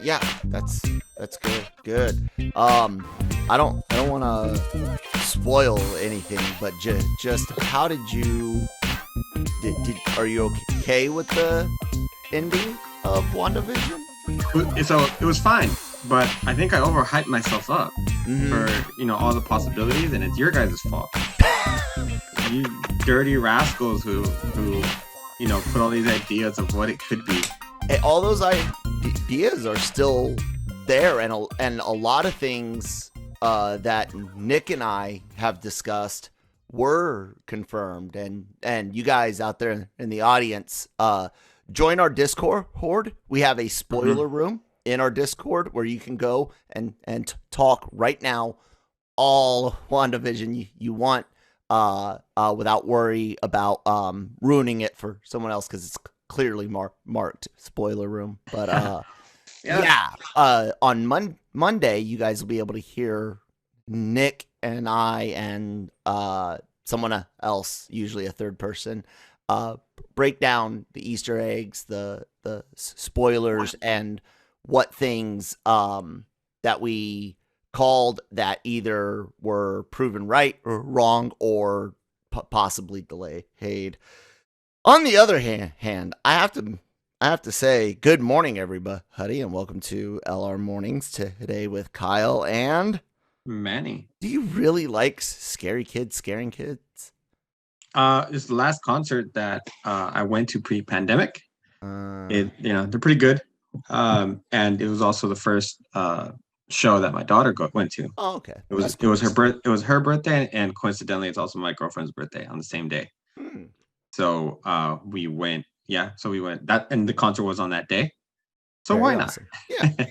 Yeah, that's good. Good. I don't want to spoil anything, but just how did you are you okay with the ending of WandaVision? So it was fine, but I think I overhyped myself up for all the possibilities, and it's your guys' fault. You dirty rascals who put all these ideas of what it could be. Hey, all those ideas are still there, and a lot of things that Nick and I have discussed were confirmed, and you guys out there in the audience, join our Discord. We have a spoiler room in our Discord where you can go and talk right now all WandaVision you want without worry about ruining it for someone else, because it's clearly marked spoiler room. But on Monday you guys will be able to hear Nick and I and someone else, usually a third person, break down the Easter eggs, the spoilers, and what things that we called that either were proven right or wrong, or possibly delayed. On the other hand, I have to say good morning, everybody, and welcome to LRMornings today with Kyle and Manny. Do you really like scary kids scaring kids? It's the last concert that I went to pre-pandemic. They're pretty good. And it was also the first show that my daughter went to. Oh, okay. It was her birthday, and coincidentally, it's also my girlfriend's birthday on the same day. So we went. Yeah, so we went. And the concert was on that day. So Very why awesome. not? Yeah.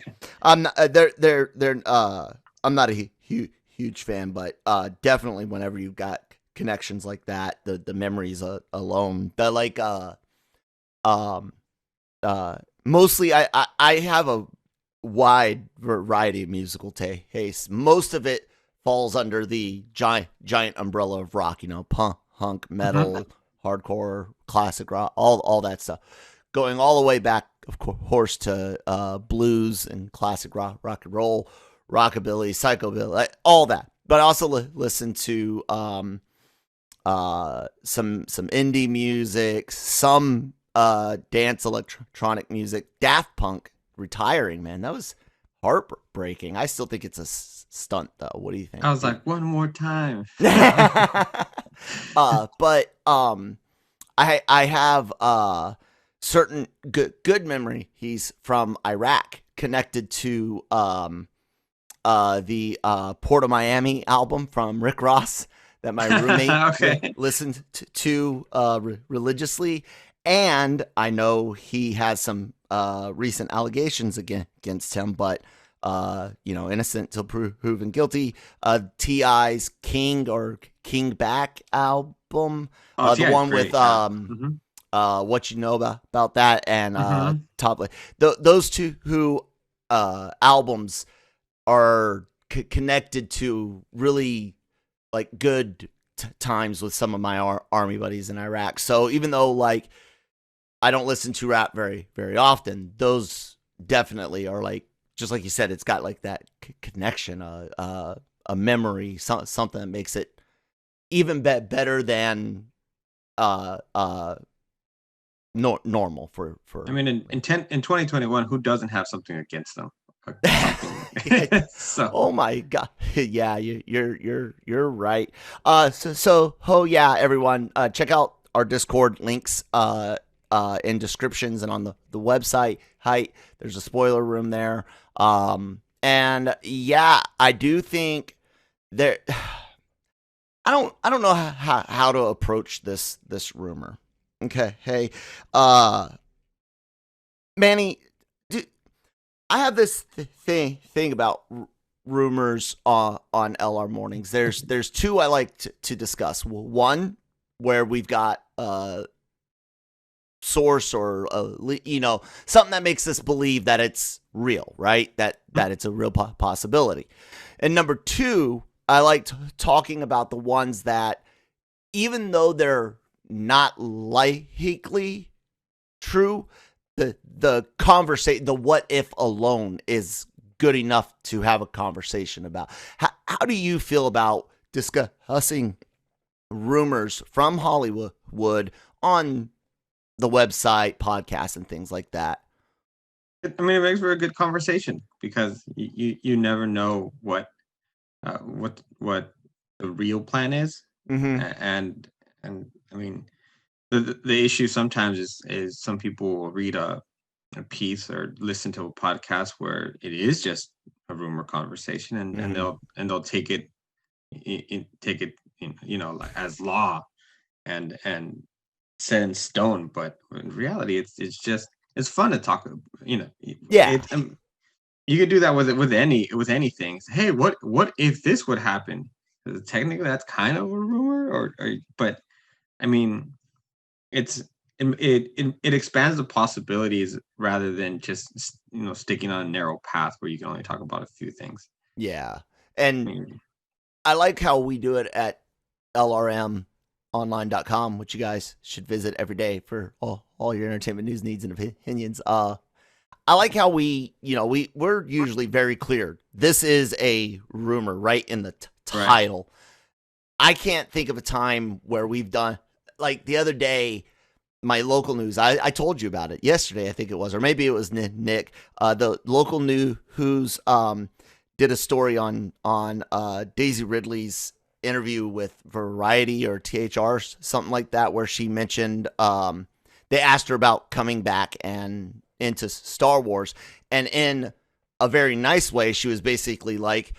I'm not a huge fan, but definitely whenever you've got connections like that, the memories alone, mostly I have a wide variety of musical taste. Most of it falls under the giant umbrella of rock, punk, metal, hardcore, classic rock, all that stuff, going all the way back, of course, to blues and classic rock and roll, rockabilly, psychobilly, all that. But I also listen to some indie music, some dance electronic music. Daft Punk retiring, man, that was heartbreaking. I still think it's a stunt, though. What do you think? I was like, one more time. But I have certain good memories from Iraq connected to the Port of Miami album from Rick Ross that my roommate listened to religiously. And I know he has some recent allegations against him, but innocent till proven guilty. T.I.'s King Back album, the one with What You Know About That, and Top. Those two albums are connected to really like good times with some of my army buddies in Iraq. So even though I don't listen to rap very, very often, those definitely are just like you said, it's got that connection, a memory, something that makes it even better than normal for. I mean, in 2021, who doesn't have something against them? So. Oh my God. Yeah, you're right. Everyone, check out our Discord links in descriptions and on the website. There's a spoiler room there. And yeah, I do think there. I don't know how to approach this rumor. Okay, hey, Manny, I have this thing about rumors on LRMornings. There's two I like to discuss. One where we've got source or something that makes us believe that it's real, right? That it's a real possibility. And number two, I like talking about the ones that, even though they're not likely true, the conversation, the what if alone is good enough to have a conversation about. How do you feel about discussing rumors from Hollywood on the website, podcasts, and things like that? I mean, it makes for a good conversation because you never know what the real plan is, and I mean, the issue sometimes is some people will read a piece or listen to a podcast where it is just a rumor conversation, and they'll take it like as law and set in stone. But in reality, it's fun to talk. Yeah. You could do that with anything. Hey, what if this would happen? Technically, that's kind of a rumor, but I mean, it expands the possibilities rather than just sticking on a narrow path where you can only talk about a few things. Yeah, and I like how we do it at LRMonline.com, which you guys should visit every day for all your entertainment news, needs, and opinions. I like how we're usually very clear. This is a rumor right in the title. Right. I can't think of a time where we've done, like the other day, my local news, I told you about it yesterday, I think it was, or maybe it was Nick. The local news did a story on Daisy Ridley's interview with Variety or THR, something like that, where she mentioned they asked her about coming back and into Star Wars, and in a very nice way, she was basically like,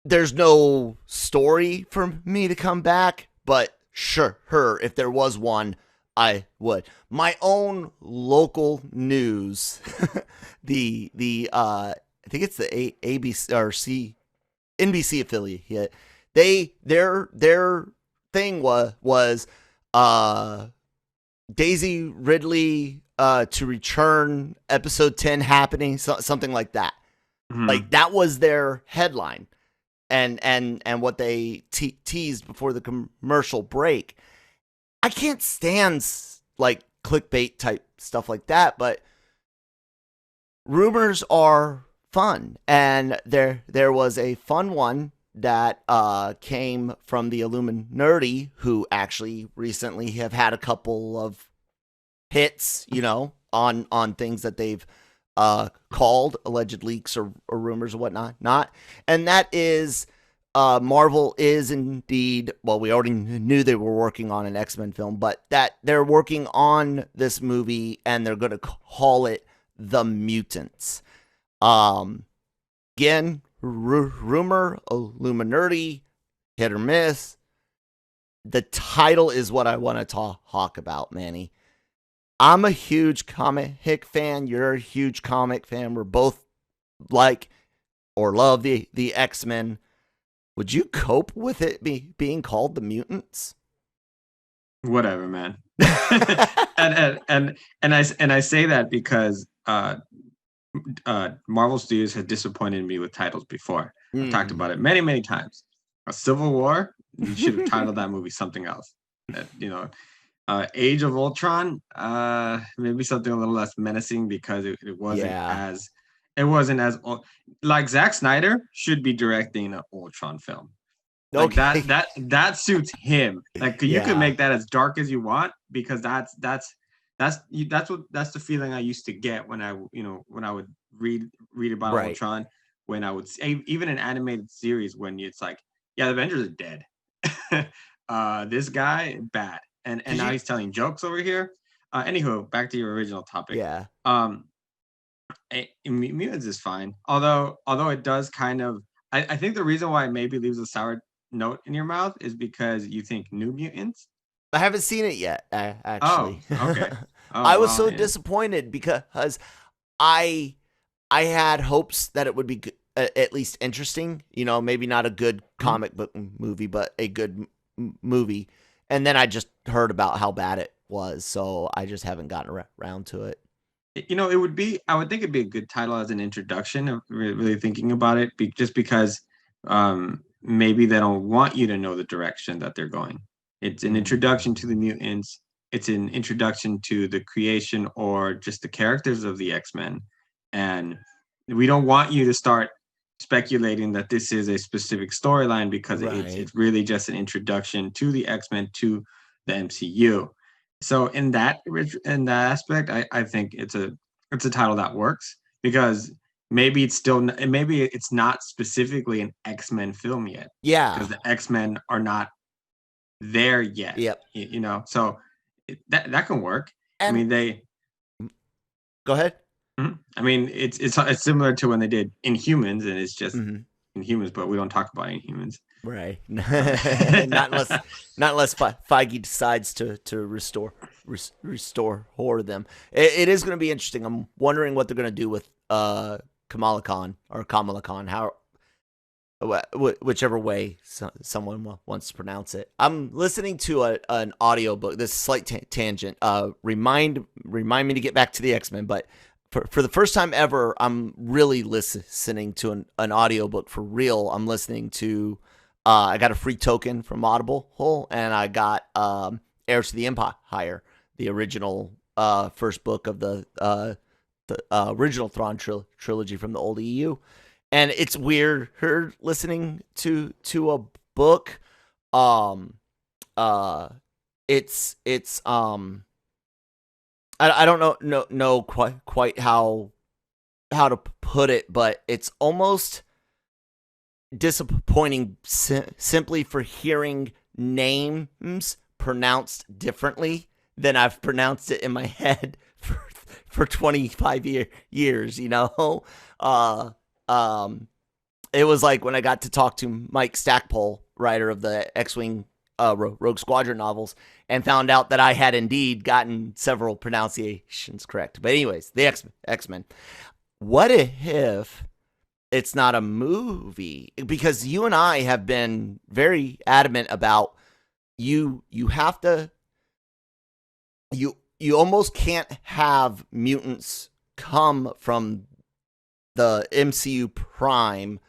there's no story for me to come back, but sure, if there was one, I would. My own local news, I think it's the ABC or NBC affiliate. Their thing was Daisy Ridley to return, episode 10 happening, something like that. Like that was their headline, and what they teased before the commercial break. I can't stand like clickbait type stuff like that, but rumors are fun, and there was a fun one that came from the Illuminati, who actually recently have had a couple of hits, on things that they've called alleged leaks or rumors or whatnot. And that is Marvel is indeed, well, we already knew they were working on an X-Men film, but that they're working on this movie and they're going to call it The Mutants. Again, rumor, Illuminati, hit or miss. The title is what I want to talk about, Manny. I'm a huge comic fan. You're a huge comic fan. We're both like or love the X-Men. Would you cope with it being called The Mutants? Whatever, man. and I say that because Marvel Studios has disappointed me with titles before. I've talked about it many, many times. A Civil War, you should have titled that movie something else. Age of Ultron, maybe something a little less menacing because it wasn't as like Zack Snyder should be directing an Ultron film. Like okay. that suits him. Like you could make that as dark as you want, because that's the feeling I used to get when I would read about Ultron, when I would say, even an animated series, when it's like, the Avengers are dead. This guy bad. And now he's telling jokes over here. Anywho, back to your original topic. Yeah. Mutants is fine. Although it does kind of, I think the reason why it maybe leaves a sour note in your mouth is because you think New Mutants. I haven't seen it yet, actually. Oh, okay. I was so disappointed because I had hopes that it would be at least interesting. Maybe not a good comic book movie, but a good movie. And then I just heard about how bad it was, so I just haven't gotten around to it. I would think it'd be a good title as an introduction, of really thinking about it, just because maybe they don't want you to know the direction that they're going. It's an introduction to the mutants. it's an introduction to the creation or just the characters of the X-Men, and we don't want you to start speculating that this is a specific storyline because it's really just an introduction to the X-Men, to the MCU. So in that aspect, I think it's a title that works, because maybe it's not specifically an X-Men film yet. Yeah, because the X-Men are not there yet. Yep. You know, so that can work. And I mean, they go ahead. I mean, it's similar to when they did Inhumans, and it's just Inhumans, but we don't talk about Inhumans. Right. not unless Feige decides to restore them. It is going to be interesting. I'm wondering what they're going to do with Kamala Khan, how, whichever way someone wants to pronounce it. I'm listening to an audiobook. This is a slight tangent. Remind me to get back to the X-Men, but for the first time ever, I'm really listening to an audiobook for real. I'm listening to I got a free token from Audible, and I got Heirs to the Empire, the original first book of the original Thrawn trilogy from the old EU. And it's weird listening to a book. It's I don't know quite how to put it, but it's almost disappointing simply for hearing names pronounced differently than I've pronounced it in my head for 25 years, you know? It was like when I got to talk to Mike Stackpole, writer of the X-Wing Rogue Squadron novels, and found out that I had indeed gotten several pronunciations correct. But anyways, the X-Men. What if it's not a movie? Because you and I have been very adamant about you have to, you almost can't have mutants come from the MCU Prime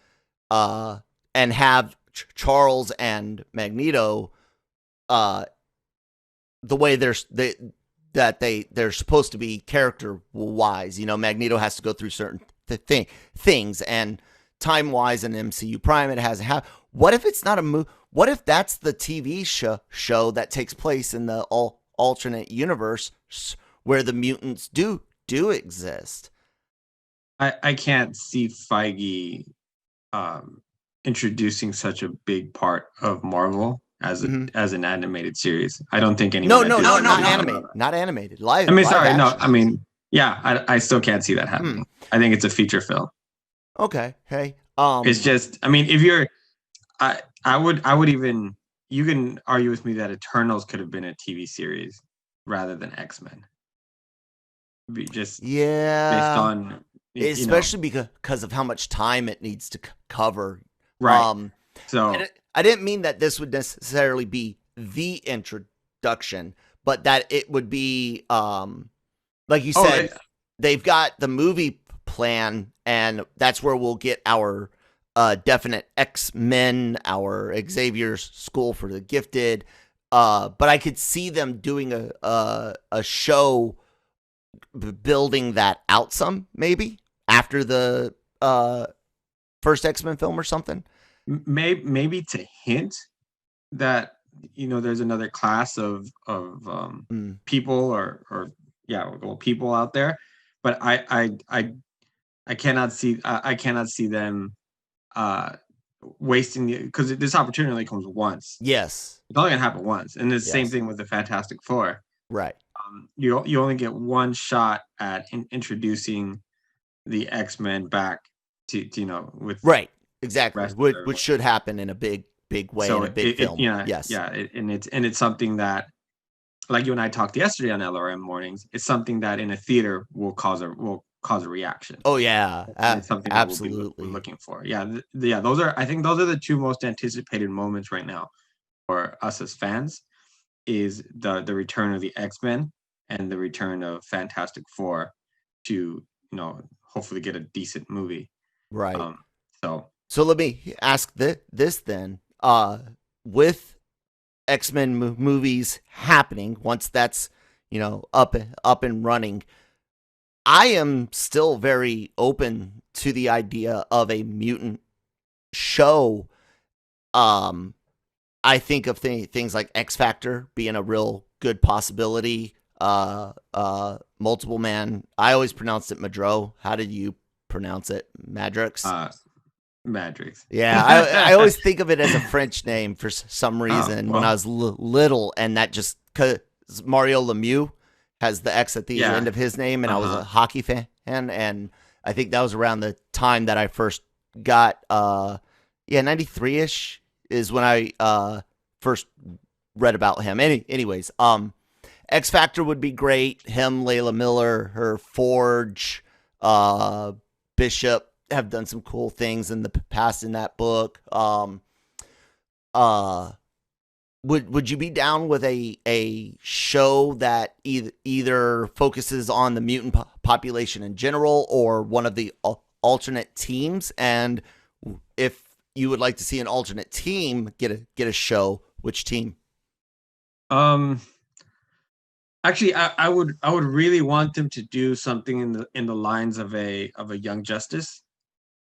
and have Charles and Magneto the way they're supposed to be character wise. You know, Magneto has to go through certain things, and time wise in MCU Prime it hasn't happened. What if it's not a movie? What if that's the TV show that takes place in the alternate universe where the mutants do exist? I can't see Feige introducing such a big part of Marvel as an animated series. I don't think anyone. No, not animated. Live. I mean, live sorry, action. no. I mean, yeah, I still can't see that happening. I think it's a feature film. Okay. Hey. It's just. I mean, if you're, I would even. You can argue with me that Eternals could have been a TV series rather than X-Men. Just based on. Especially because of how much time it needs to cover. Right. So I didn't mean that this would necessarily be the introduction, but that it would be, like you said, they've got the movie plan, and that's where we'll get our definite X-Men, our Xavier's School for the Gifted. But I could see them doing a show building that out some, maybe after the first X-Men film or something. Maybe to hint that, you know, there's another class of people or people out there, but I cannot see them wasting because this opportunity only comes once. Yes, it's only gonna happen once, and the same thing with the Fantastic Four. Right. You only get one shot at introducing the X-Men back to you know, with right. Exactly, which should happen in a big way, in a big film. And it's something that, like you and I talked yesterday on LRMornings, it's something that in a theater will cause a reaction. Oh yeah, it's something absolutely that we'll be looking for. I think those are the two most anticipated moments right now for us as fans, is the return of the X-Men and the return of Fantastic Four to, you know, hopefully get a decent movie. Right. So let me ask this then. With X-Men movies happening, once that's, up and running, I am still very open to the idea of a mutant show. I think of things like X Factor being a real good possibility. Multiple Man. I always pronounced it Madro. How did you pronounce it? Madrix? Madrix. Yeah, I always think of it as a French name for some reason when I was little, and that just because Mario Lemieux has the X at the end of his name, and I was a hockey fan, and I think that was around the time that I first got 93-ish is when I first read about him. Anyways, X Factor would be great. Him, Layla Miller, her Forge, Bishop have done some cool things in the past in that book. Would you be down with a show that either focuses on the mutant population in general or one of the alternate teams? And if you would like to see an alternate team get a show, which team? Actually, I would really want them to do something in the lines of a Young Justice,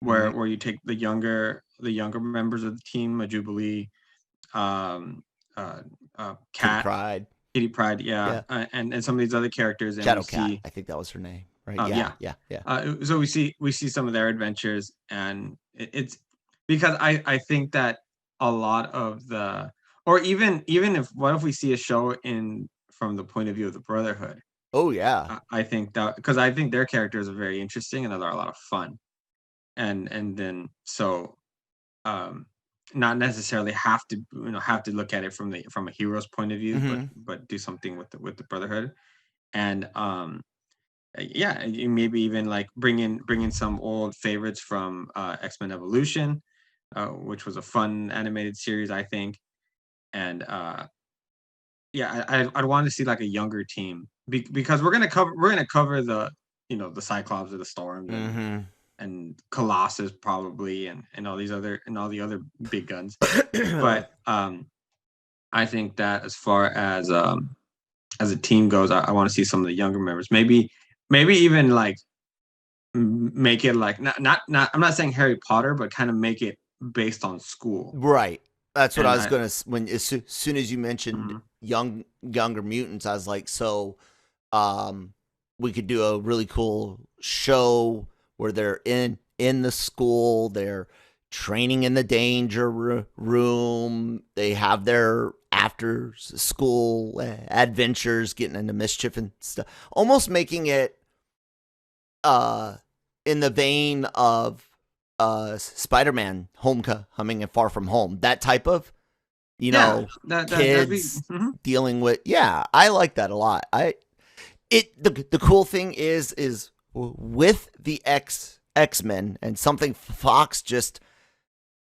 where you take the younger members of the team, a Jubilee, Cat, Kitty Pryde, and some of these other characters, and Shadow Cat, I think that was her name, right? Yeah. So we see some of their adventures, and it's because I think that a lot of the, or even if what if we see a show from the point of view of the Brotherhood? Oh yeah, I think that, because I think their characters are very interesting and they're a lot of fun, and then so not necessarily have to look at it from a hero's point of view, but do something with the Brotherhood, and maybe even like bring in some old favorites from X-Men Evolution, which was a fun animated series, I think, and I'd want to see like a younger team because we're gonna cover the the Cyclops or the Storm and Colossus probably and all the other big guns, but I think that as far as a team goes, I want to see some of the younger members, maybe even like make it like not I'm not saying Harry Potter, but kind of make it based on school, right? That's what I was gonna, when as soon as you mentioned younger mutants, I was like, so we could do a really cool show where they're in the school, they're training in the danger room, they have their after school adventures, getting into mischief and stuff, almost making it in the vein of Spider-Man Homecoming and Far From Home, that type of kids dealing with. I like that a lot. The cool thing is with the X-Men and something Fox just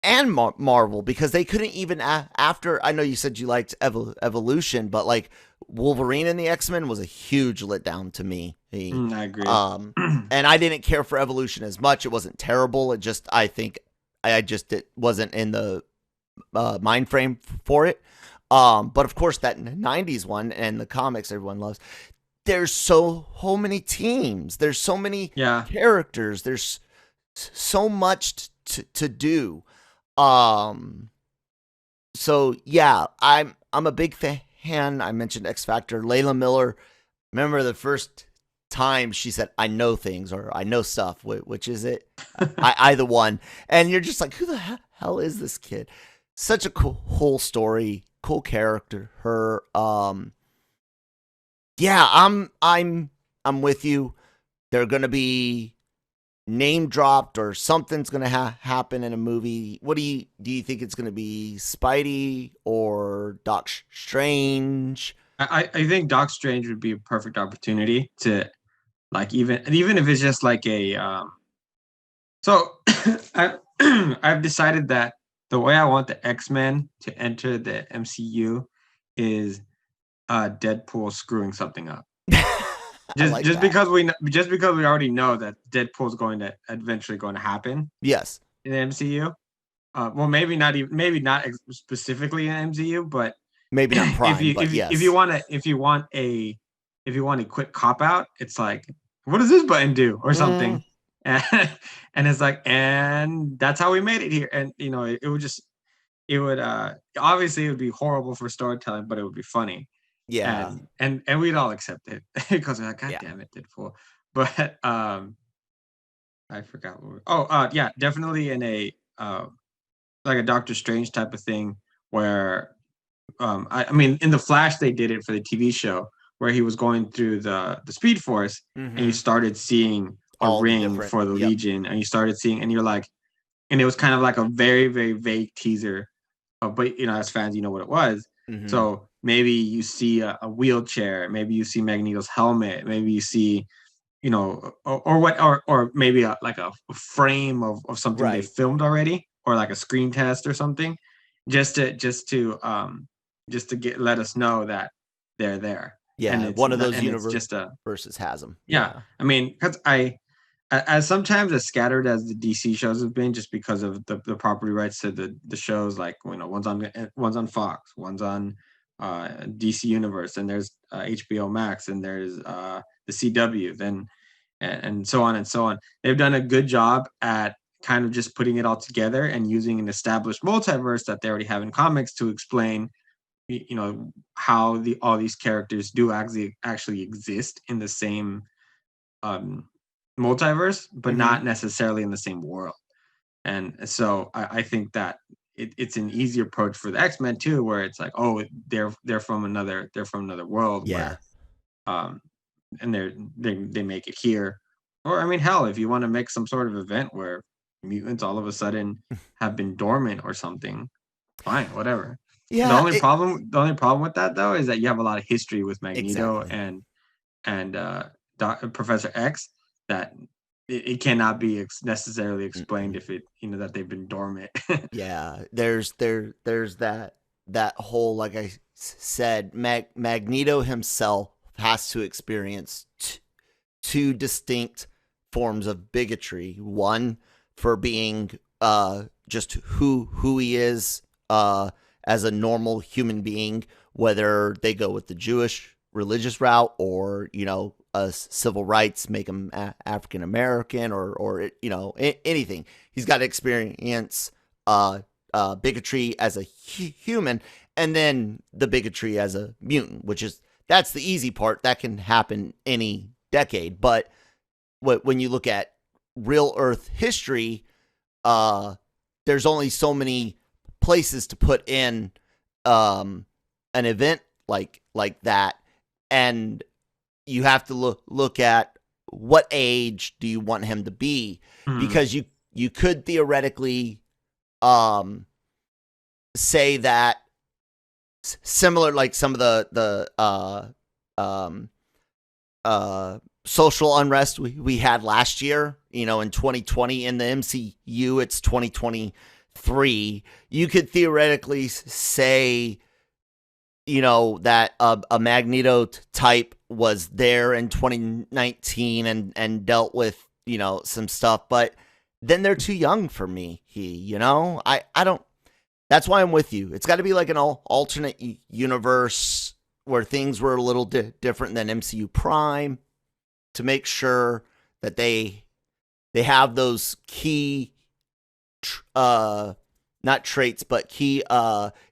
and Marvel, because they couldn't even after, I know you said you liked Evolution, but like Wolverine and the X-Men was a huge letdown to me. I agree. And I didn't care for Evolution as much. It wasn't terrible. It just, I think it wasn't in the mind frame for it. But of course that 90s one and the comics everyone loves, there's so many teams, there's so many characters, there's so much to do. So yeah, I'm a big fan. I mentioned X Factor. Layla Miller, remember the first time she said, I know things, or I know stuff, which is it? I the one. And you're just like, who the hell is this kid? Such a cool story, cool character. Her, I'm with you. They're going to be name dropped or something's going to happen in a movie. What do you think it's going to be? Spidey or Doc Strange? I think Doc Strange would be a perfect opportunity to, like, even if it's just like a so I've decided that the way I want the X-Men to enter the MCU is Deadpool screwing something up. Just because we already know that Deadpool's eventually going to happen. Yes. In the MCU. Well, maybe not specifically in MCU, but Maybe not Prime, but yes. If you want a quick cop out, it's like, what does this button do or something? And it's like, and that's how we made it here. And it would obviously it would be horrible for storytelling, but it would be funny. Yeah. And we'd all accept it because we're like, God damn it, Deadpool. But I forgot what yeah, definitely in a like a Doctor Strange type of thing where I mean in the Flash they did it for the TV show where he was going through the Speed Force and you started seeing a ring for the Legion and you started seeing and you're like, and it was kind of like a very, very vague teaser but as fans, you know what it was. So maybe you see a wheelchair, maybe you see Magneto's helmet, maybe you see, or maybe a frame of something they filmed already, or like a screen test or something, just to let us know that they're there. Yeah, and one of those universes has them. Yeah, I mean, because as sometimes as scattered as the DC shows have been, just because of the property rights to the shows, like one's on Fox, one's on DC Universe, and there's HBO Max, and there's the CW, then and so on and so on. They've done a good job at kind of just putting it all together and using an established multiverse that they already have in comics to explain, how all these characters do actually exist in the same multiverse, but not necessarily in the same world. And so I think that it's an easy approach for the X-Men too, where it's like, oh, they're from another world, where and they make it here. Or I mean, hell, if you want to make some sort of event where mutants all of a sudden have been dormant or something, fine, whatever. Yeah. The only problem with that though is that you have a lot of history with Magneto and Professor X that it cannot be necessarily explained if it that they've been dormant. Yeah, there's that whole, like I said, Magneto himself has to experience two distinct forms of bigotry. One for being just who he is as a normal human being, whether they go with the Jewish religious route or civil rights, make him African American or anything. He's got to experience bigotry as a human, and then the bigotry as a mutant, that's the easy part. That can happen any decade. But when you look at real Earth history, there's only so many places to put in an event like that, and you have to look at what age do you want him to be, because you could theoretically say that similar, like some of the social unrest we had last year, in 2020 in the MCU, it's 2023. You could theoretically say, that a Magneto type was there in 2019 and dealt with, some stuff, but then they're too young for me. I don't, that's why I'm with you. It's got to be like an alternate universe where things were a little different than MCU Prime, to make sure that they have those key, not traits, but key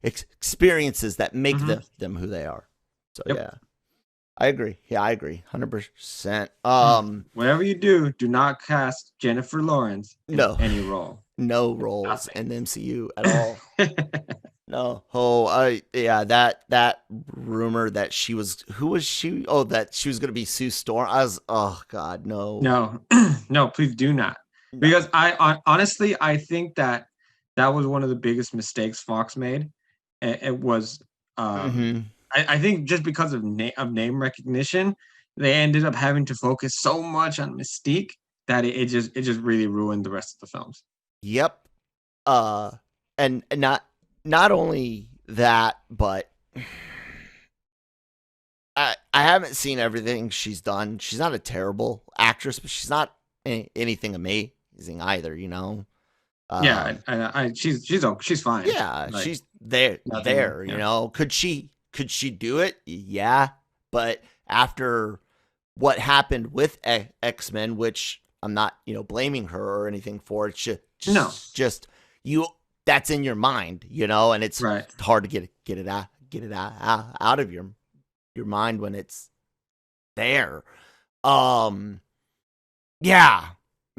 experiences that make them who they are. So yeah, I agree. Yeah, I agree, 100%. Whatever you do not cast Jennifer Lawrence in any role. No roles in the MCU at all. No. That rumor that she was, who was she? Oh, that she was going to be Sue Storm. Oh God, no. No, please do not. Because I honestly, I think that was one of the biggest mistakes Fox made. It was, I think just because of name recognition, they ended up having to focus so much on Mystique that it just really ruined the rest of the films. Yep. And not only that, but I haven't seen everything she's done. She's not a terrible actress, but she's not anything amazing either, She's fine. Yeah, like, she's there. Yeah. You know, could she do it? Yeah, but after what happened with X-Men, which I'm not, blaming her or anything for, it's just you. That's in your mind, and it's hard to get it out of your mind when it's there. Yeah.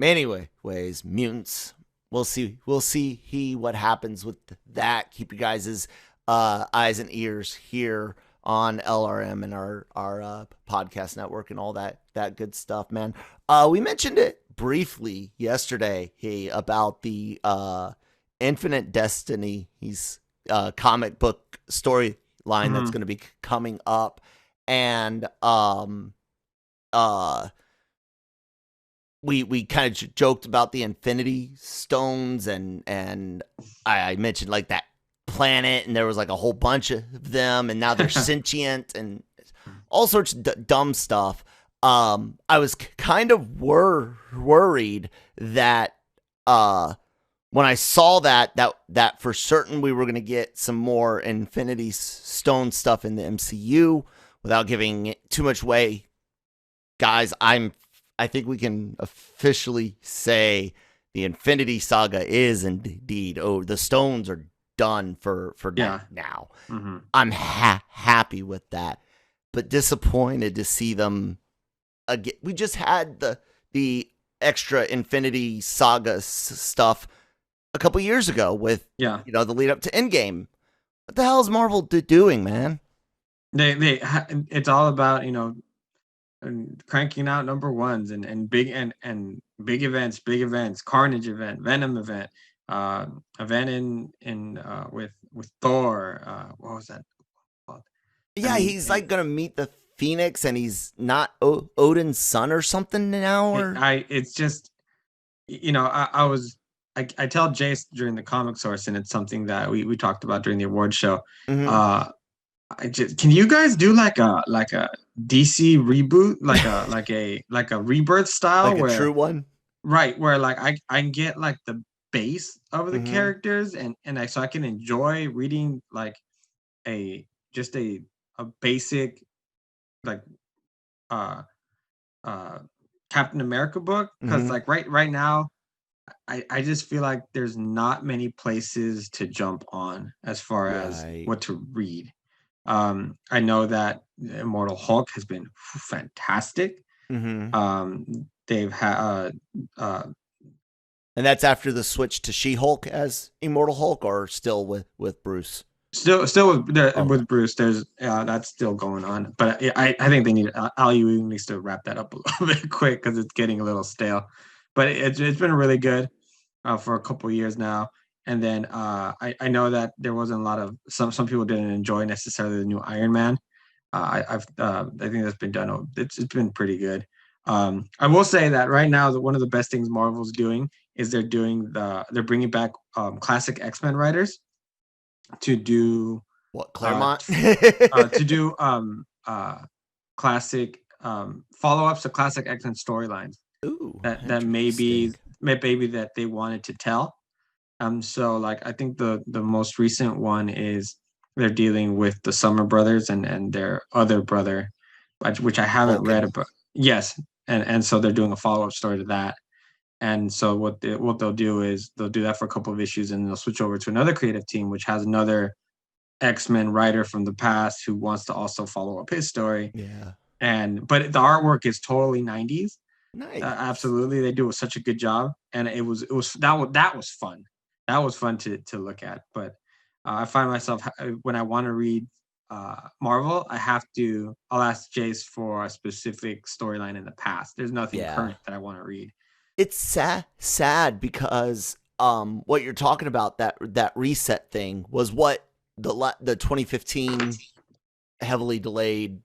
Anyways, Mutants. We'll see what happens with that. Keep you guys' eyes and ears here on LRM and our podcast network and all that good stuff, man. We mentioned it briefly yesterday about the Infinite Destiny. He's comic book storyline that's going to be coming up, and we kind of joked about the Infinity Stones, and I mentioned like that planet, and there was like a whole bunch of them, and now they're sentient and all sorts of dumb stuff. I was kind of worried that when I saw that for certain we were going to get some more Infinity Stone stuff in the MCU without giving it too much away. Guys, I think we can officially say the Infinity Saga is indeed. Oh, the stones are done for now. Mm-hmm. I'm happy with that, but disappointed to see them again. We just had the extra Infinity Saga stuff a couple years ago with the lead up to Endgame. What the hell is Marvel doing, man? It's all about and cranking out number ones and big events, Carnage event, Venom event, event in with Thor. What was that called? Yeah, he's like gonna meet the Phoenix, and he's not Odin's son or something now. Or it's just I tell Jace during the Comic Source, and it's something that we talked about during the award show. Mm-hmm. Can you guys do like a DC reboot, like a rebirth style, like a true one, right? Where like I can get like the base of the characters, and so I can enjoy reading like a basic like Captain America book, because like right now I just feel like there's not many places to jump on as far as what to read. I know that Immortal Hulk has been fantastic. They've had, and that's after the switch to She-Hulk as Immortal Hulk, or still with Bruce. Still with Bruce. There's that's still going on, but I think they need Al Ewing needs to wrap that up a little bit quick because it's getting a little stale. But it's been really good for a couple of years now. And then I know that there wasn't a lot of some people didn't enjoy necessarily the new Iron Man. I think that's been done. It's been pretty good. I will say that right now that one of the best things Marvel's doing is they're bringing back classic X-Men writers to do Claremont to do classic follow-ups to classic X-Men storylines. Ooh, that maybe that they wanted to tell. So like I think the most recent one is they're dealing with the Summer Brothers and their other brother, which I haven't read about. Yes, and so they're doing a follow-up story to that. And so what they'll do is they'll do that for a couple of issues, and they'll switch over to another creative team, which has another X-Men writer from the past who wants to also follow up his story. Yeah. But the artwork is totally 90s. Nice. Absolutely, they do such a good job, and that was fun. That was fun to look at. But I find myself when I want to read Marvel, I'll ask Jace for a specific storyline in the past. There's nothing current that I want to read. It's sad because what you're talking about, that reset thing, was what the 2015 heavily delayed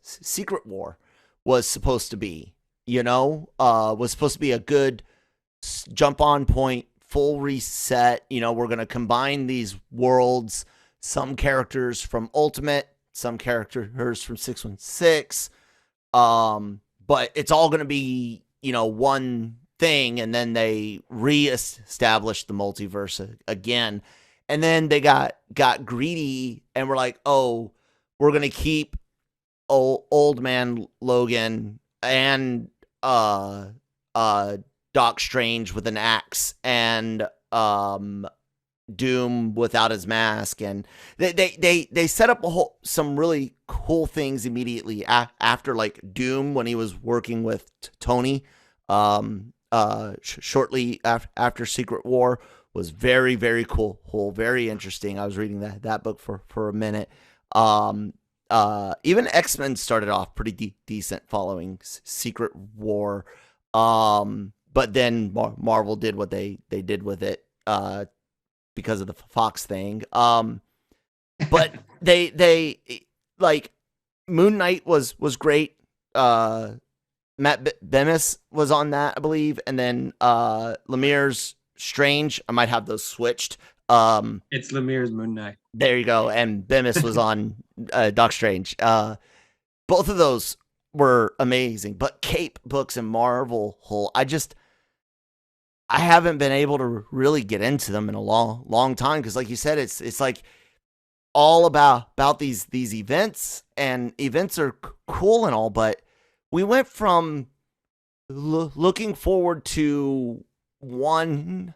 Secret War was supposed to be. Was supposed to be a good jump on point, full reset. We're going to combine these worlds, some characters from Ultimate, some characters from 616. But it's all going to be, one thing, and then they re-established the multiverse again. And then they got greedy and were like, oh, we're going to keep old man Logan and Doc Strange with an axe and Doom without his mask. And they set up some really cool things immediately after, like Doom, when he was working with Tony shortly after Secret War, was very, very cool, very interesting. I was reading that book for a minute. Even X-Men started off pretty decent following Secret War, but then Marvel did what they did with it because of the Fox thing. But they like Moon Knight was great. Matt Bemis was on that, I believe, and then Lemire's Strange. I might have those switched. It's Lemire's Moon Knight. There you go. And Bemis was on Doc Strange. Both of those were amazing. But Cape books and Marvel I haven't been able to really get into them in a long time, because, like you said, it's like all about these events, and events are cool and all, but we went from looking forward to one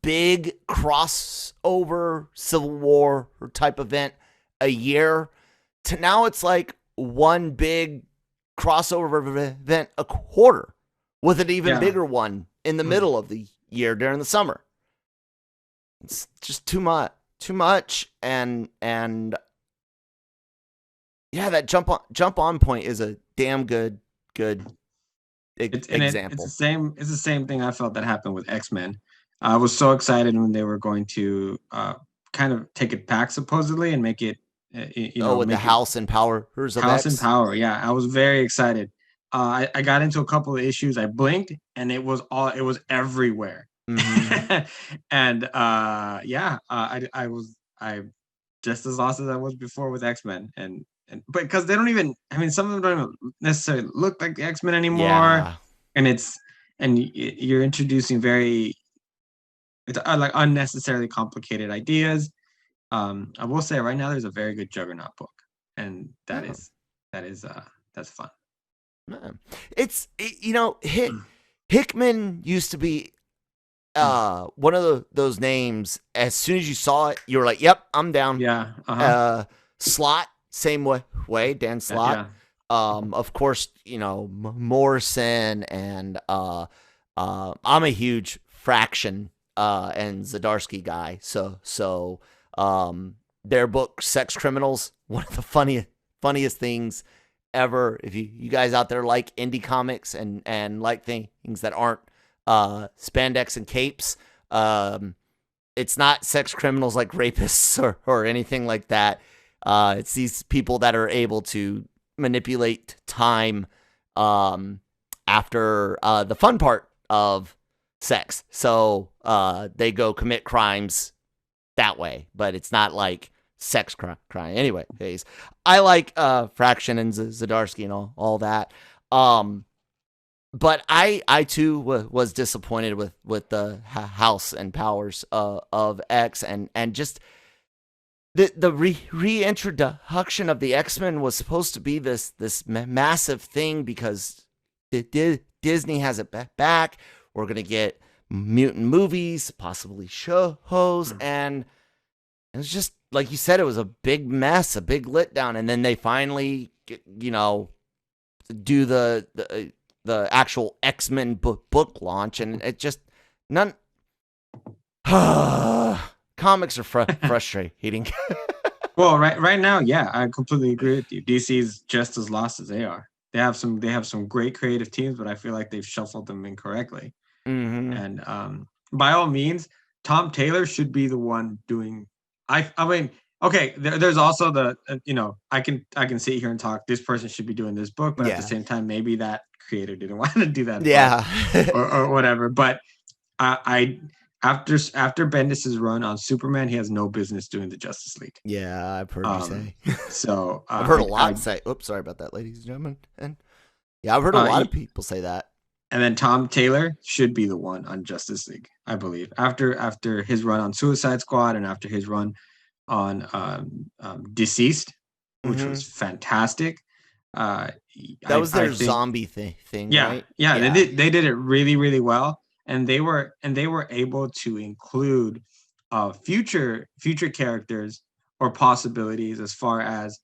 big crossover Civil War type event a year to now it's like one big crossover event a quarter, with an even bigger one in the middle of the year during the summer. It's just too much, and yeah, that jump on point is a damn good example. It's the same thing I felt that happened with X-Men. I was so excited when they were going to kind of take it back supposedly and make it with the House and Powers of House X. and Power. Yeah, I was very excited. I got into a couple of issues. I blinked and it was everywhere. Mm-hmm. And I was just as lost as I was before with X-Men, and but because they don't even, I mean, some of them don't even necessarily look like the X-Men anymore, and you're introducing like unnecessarily complicated ideas. I will say right now there's a very good Juggernaut book, and that's fun. It's Hickman used to be one of those names. As soon as you saw it, you were like, "Yep, I'm down." Yeah. Slott, same way. Dan Slott. Yeah. Of course, Morrison, and I'm a huge Fraction and Zdarsky guy. So their book "Sex Criminals," one of the funniest things ever. If you guys out there like indie comics and like things that aren't spandex and capes, it's not sex criminals like rapists or anything like that. It's these people that are able to manipulate time after the fun part of sex. So they go commit crimes that way, but it's not like sex crime. Anyway, I like Fraction and Zdarsky and all that. But I too was disappointed with the House and Powers of X, and just the reintroduction of the X-Men was supposed to be this massive thing, because Disney has it back. We're gonna get mutant movies, possibly shows, and it was just, like you said, it was a big mess, a big letdown. And then they finally, do the actual X-Men book launch, and it just comics are frustrating. Well, right now, yeah, I completely agree with you. DC's just as lost as they are. They have some great creative teams, but I feel like they've shuffled them incorrectly. Mm-hmm. And by all means, Tom Taylor should be the one doing. I mean, okay. There's also the I can sit here and talk. This person should be doing this book, but at the same time, maybe that creator didn't want to do that. Yeah, or whatever. But I after Bendis's run on Superman, he has no business doing the Justice League. Yeah, I've heard you say. So I've heard a lot say. Oops, sorry about that, ladies and gentlemen. And yeah, I've heard a lot of people say that. And then Tom Taylor should be the one on Justice League, I believe. After his run on Suicide Squad and after his run on Deceased, which was fantastic. That was their zombie thing, yeah, right? Yeah, they did it really, really well, and they were able to include future characters or possibilities as far as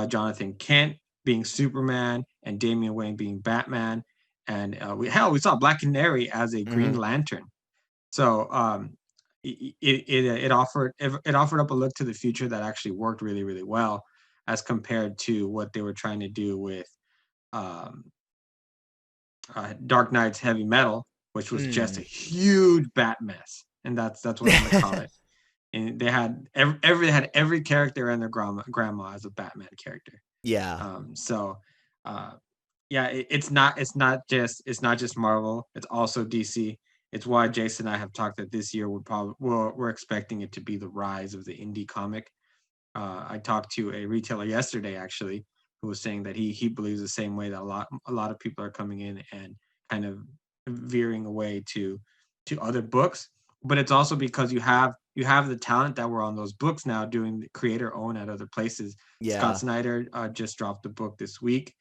Jonathan Kent being Superman and Damian Wayne being Batman, and we saw Black Canary as a Green Lantern. So it offered up a look to the future that actually worked really, really well as compared to what they were trying to do with Dark Knight's Heavy Metal, which was just a huge bat mess, and that's what I'm gonna call it. And they had every character and their grandma as a Batman character. Yeah. It's not just Marvel. It's also DC. It's why Jason and I have talked that this year we're expecting it to be the rise of the indie comic. I talked to a retailer yesterday, actually, who was saying that he believes the same way that a lot of people are coming in and kind of veering away to other books. But it's also because you have the talent that were on those books now doing the creator own at other places. Yeah. Scott Snyder just dropped a book this week.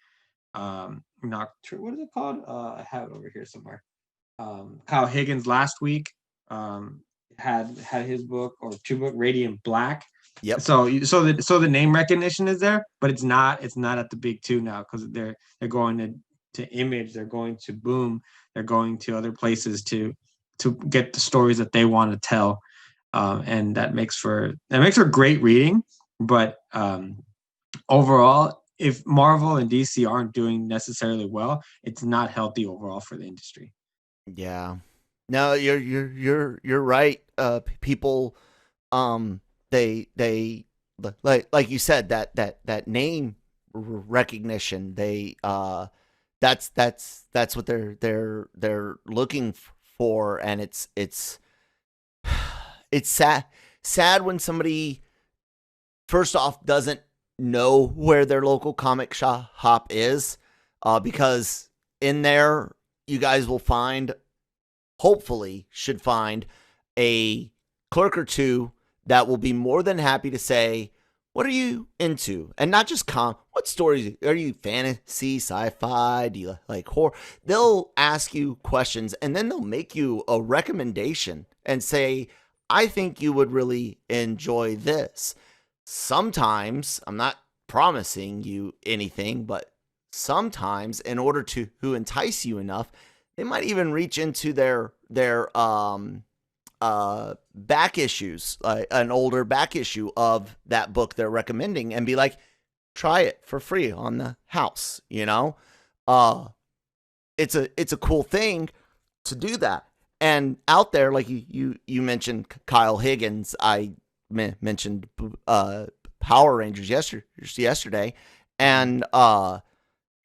Not sure what is it called. I have it over here somewhere. Kyle Higgins last week had his book or two book, Radiant Black. Yep. So the name recognition is there, but it's not at the big two now because they're going to Image, they're going to Boom, they're going to other places to get the stories that they want to tell, and that makes for great reading. But overall, if Marvel and DC aren't doing necessarily well, it's not healthy overall for the industry. Yeah, no, you're right. People, they like you said, that name recognition. They that's what they're looking for, and it's sad when somebody first off doesn't know where their local comic shop is, because in there you guys will hopefully should find a clerk or two that will be more than happy to say, what are you into? And not just what stories are you, fantasy, sci-fi, do you like horror? They'll ask you questions and then they'll make you a recommendation and say, I think you would really enjoy this. Sometimes, I'm not promising you anything, but sometimes in order to entice you enough, they might even reach into their back issues, an older back issue of that book they're recommending, and be like, try it for free on the house. You know, it's a cool thing to do that. And out there, like you mentioned Kyle Higgins, I mentioned Power Rangers yesterday, and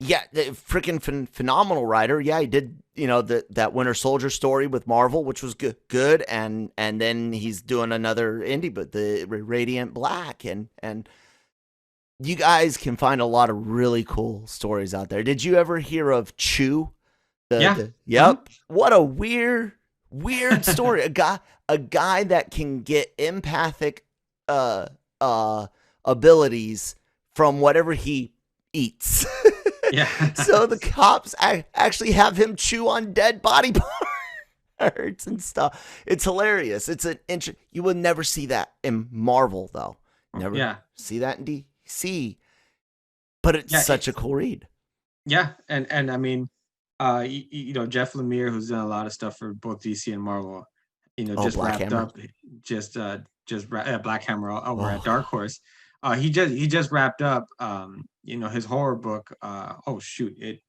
yeah, freaking phenomenal writer. Yeah, he did, that Winter Soldier story with Marvel, which was good, and then he's doing another indie, but the Radiant Black, and you guys can find a lot of really cool stories out there. Did you ever hear of Chew? Yep. Mm-hmm. What a weird story. a guy that can get empathic abilities from whatever he eats. Yeah. So the cops actually have him chew on dead body parts and stuff. It's hilarious. It's you would never see that in Marvel, though. Never see that in DC. But it's such a cool read. Yeah, and I mean, Jeff Lemire, who's done a lot of stuff for both DC and Marvel, just Black wrapped Hammer. up Black Hammer over at Dark Horse. He just wrapped up his horror book. It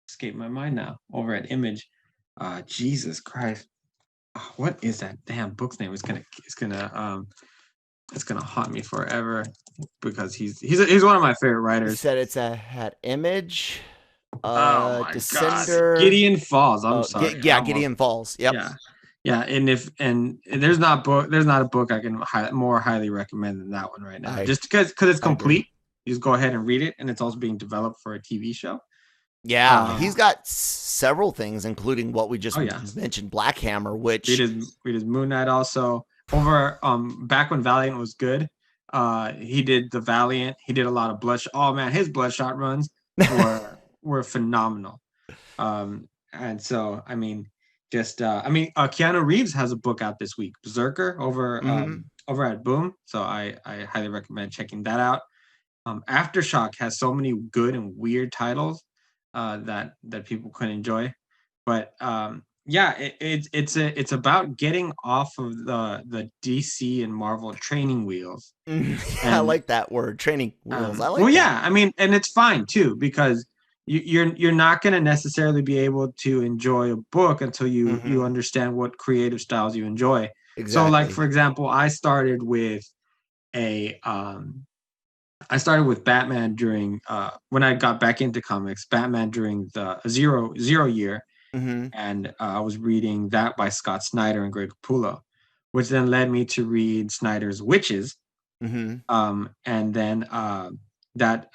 escaped my mind now. Over at Image. Jesus Christ. What is that damn book's name? It's gonna haunt me forever because he's one of my favorite writers. You said it's at Image. Oh my Descender. God. Gideon Falls. I'm sorry. Gideon Falls. Yep. Yeah, and there's not a book I can more highly recommend than that one right now. Just because it's complete. You just go ahead and read it, and it's also being developed for a TV show. Yeah, he's got several things, including what we just mentioned, Black Hammer, which we did Moon Knight also. Over back when Valiant was good, he did the Valiant. He did a lot of Bloodshot. Oh man, his Bloodshot runs were phenomenal. And so I mean, Keanu Reeves has a book out this week, Berserker, over at Boom. So I highly recommend checking that out. Aftershock has so many good and weird titles that people can enjoy, but it's about getting off of the DC and Marvel training wheels. I like that word, training wheels. I like. Well, yeah, I mean, and it's fine too, because you're not going to necessarily be able to enjoy a book until you understand what creative styles you enjoy. Exactly. So, like for example, I started with Batman during when I got back into comics, Batman during the zero year. And I was reading that by Scott Snyder and Greg Capullo, which then led me to read Snyder's Witches. And then that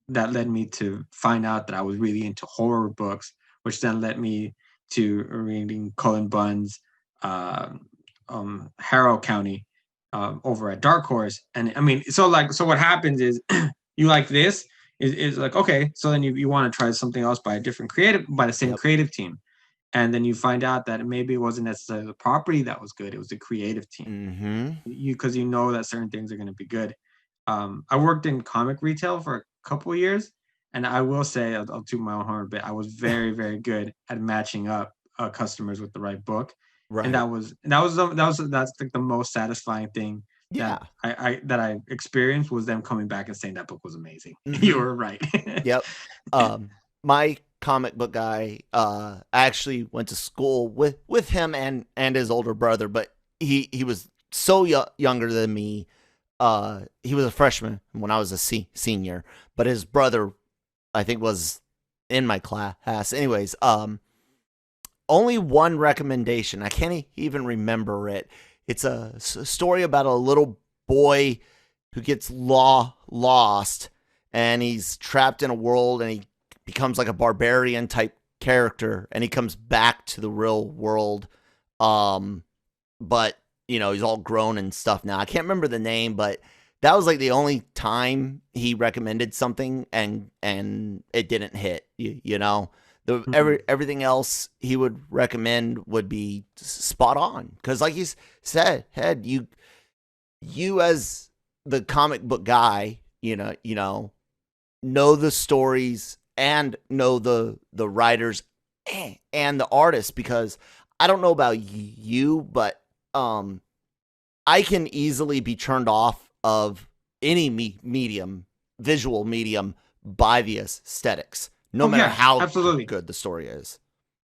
led me to find out that I was really into horror books, which then led me to reading Cullen Bunn's Harrow County over at Dark Horse. And I mean, so what happens is you like this is like, okay, so then you want to try something else by the same creative team. And then you find out that maybe it wasn't necessarily the property that was good. It was the creative team. Because you know that certain things are going to be good. I worked in comic retail for a couple of years, and I will say, I'll toot my own horn a bit, I was very, very good at matching up customers with the right book. Right. And that's like the most satisfying thing that I experienced, was them coming back and saying that book was amazing. You were right. Yep. My comic book guy, I actually went to school with him and his older brother, but he was so younger than me. He was a freshman when I was a senior, but his brother, I think, was in my class. Anyways, only one recommendation. I can't even remember it. It's a story about a little boy who gets lost, and he's trapped in a world, and he becomes like a barbarian type character, and he comes back to the real world. But he's all grown and stuff now. I can't remember the name, but that was like the only time he recommended something and it didn't hit. Everything else he would recommend would be spot on, because like you said, you as the comic book guy, know the stories and know the writers and the artists, because I don't know about you, but I can easily be turned off of any visual medium, by the aesthetics, no matter how good the story is.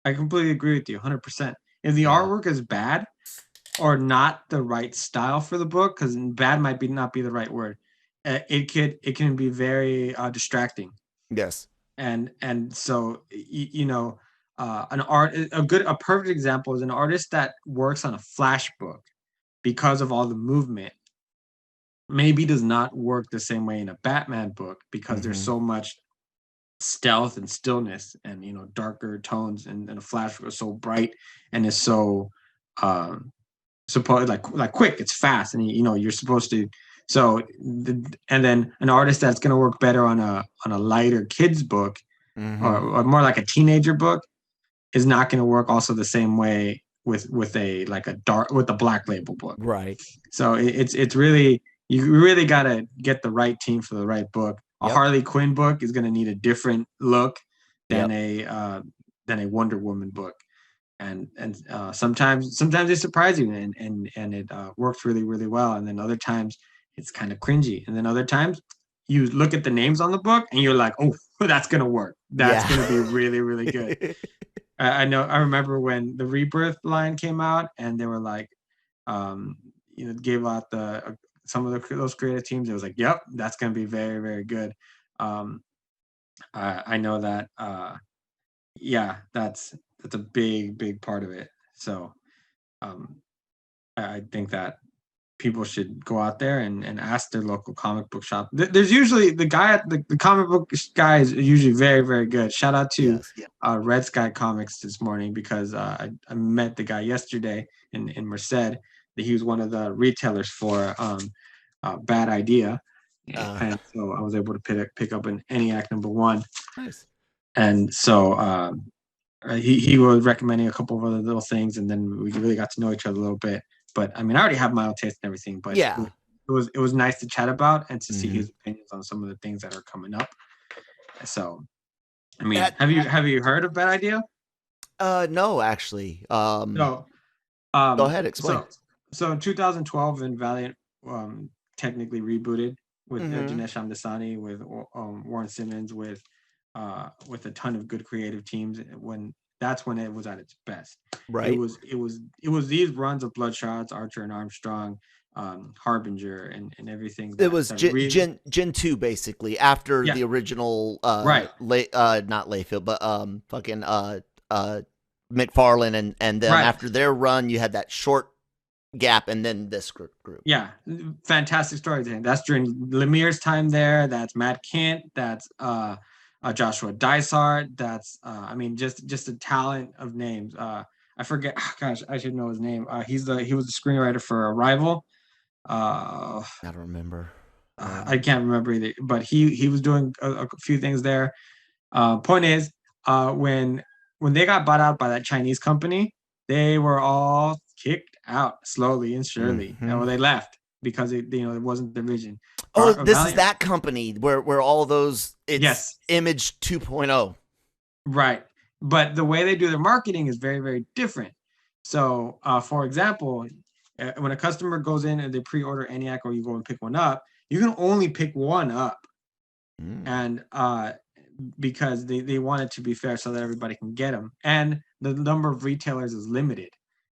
I completely agree with you 100%. If the artwork is bad or not the right style for the book, because bad might not be the right word, it can be very distracting. Yes. And so a perfect example is an artist that works on a Flash book, because of all the movement, maybe does not work the same way in a Batman book, because there's so much stealth and stillness and darker tones, and a Flash is so bright and is so like quick, it's fast, and you're supposed to. So and then an artist that's going to work better on a lighter kids book, or more like a teenager book, is not going to work also the same way with a Black Label book. Right. So it's really, you really got to get the right team for the right book. A Harley Quinn book is going to need a different look than a Wonder Woman book. And sometimes they surprise you, and it works really, really well. And then other times it's kind of cringy. And then other times you look at the names on the book and you're like, oh, that's going to work. That's going to be really, really good. I remember when the Rebirth line came out, and they were like, gave out some of those creative teams. It was like, yep, that's going to be very, very good. I know that, that's a big, big part of it. So I think that people should go out there and ask their local comic book shop. There's usually the guy at the comic book guy is usually very, very good. Shout out to Red Sky Comics this morning, because I met the guy yesterday in Merced. He was one of the retailers for Bad Idea. And so I was able to pick up an ENIAC #1. Nice. And so he was recommending a couple of other little things, and then we really got to know each other a little bit. But I mean, I already have my own taste and everything, but it was nice to chat about and to see his opinions on some of the things that are coming up. So, I mean, have you heard of Bad Idea? No, actually. No. Go ahead, explain. So in 2012, when Valiant technically rebooted with Dinesh Amdasani, with Warren Simmons, with a ton of good creative teams, that's when it was at its best. Right. It was these runs of Bloodshots, Archer and Armstrong, Harbinger, and everything. It was Gen 2 basically, after the original not Layfield, but fucking McFarlane, and then after their run you had that short gap, and then this group. Yeah, fantastic story. That's during Lemire's time there. That's Matt Kent. That's Joshua Dysart. That's I mean, just a talent of names. I forget. Gosh, I should know his name. He was the screenwriter for Arrival. I don't remember. I can't remember either. But he was doing a few things there. Point is, when they got bought out by that Chinese company, they were all kicked out slowly and surely, and they left because it wasn't the vision. Oh, this is that company where all those Image 2.0. Right. But the way they do their marketing is very, very different. So, for example, when a customer goes in and they pre-order ENIAC, or you go and pick one up, you can only pick one up. And because they want it to be fair so that everybody can get them. And the number of retailers is limited